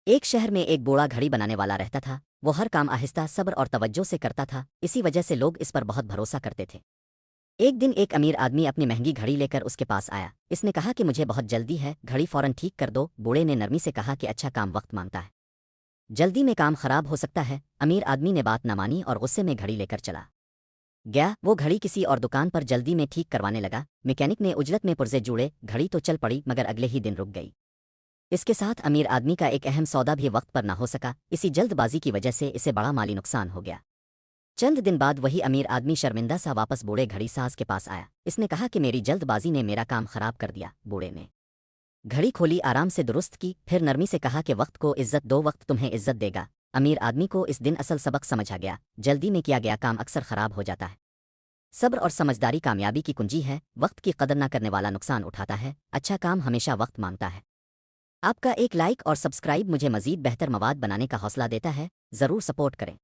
ایک شہر میں ایک بوڑھا گھڑی بنانے والا رہتا تھا۔ وہ ہر کام آہستہ، صبر اور توجہ سے کرتا تھا، اسی وجہ سے لوگ اس پر بہت بھروسہ کرتے تھے۔ ایک دن ایک امیر آدمی اپنی مہنگی گھڑی لے کر اس کے پاس آیا۔ اس نے کہا کہ مجھے بہت جلدی ہے، گھڑی فوراً ٹھیک کر دو۔ بوڑھے نے نرمی سے کہا کہ اچھا کام وقت مانگتا ہے، جلدی میں کام خراب ہو سکتا ہے۔ امیر آدمی نے بات نہ مانی اور غصے میں گھڑی لے کر چلا گیا۔ وہ گھڑی کسی اور دکان پر جلدی میں ٹھیک کروانے لگا۔ میکینک نے اجرت میں پرزے جوڑے، گھڑی تو چل پڑی مگر اگلے ہی دن رک گئی۔ اس کے ساتھ امیر آدمی کا ایک اہم سودا بھی وقت پر نہ ہو سکا۔ اسی جلد بازی کی وجہ سے اسے بڑا مالی نقصان ہو گیا۔ چند دن بعد وہی امیر آدمی شرمندہ سا واپس بوڑھے گھڑی ساز کے پاس آیا۔ اس نے کہا کہ میری جلد بازی نے میرا کام خراب کر دیا۔ بوڑھے نے گھڑی کھولی، آرام سے درست کی، پھر نرمی سے کہا کہ وقت کو عزت دو، وقت تمہیں عزت دے گا۔ امیر آدمی کو اس دن اصل سبق سمجھا گیا، جلدی میں کیا گیا کام اکثر خراب ہو جاتا ہے۔ صبر اور سمجھداری کامیابی کی کنجی ہے۔ وقت کی قدر نہ کرنے والا نقصان اٹھاتا ہے۔ اچھا کام ہمیشہ وقت مانگتا ہے۔ آپ کا ایک لائک اور سبسکرائب مجھے مزید بہتر مواد بنانے کا حوصلہ دیتا ہے۔ ضرور سپورٹ کریں۔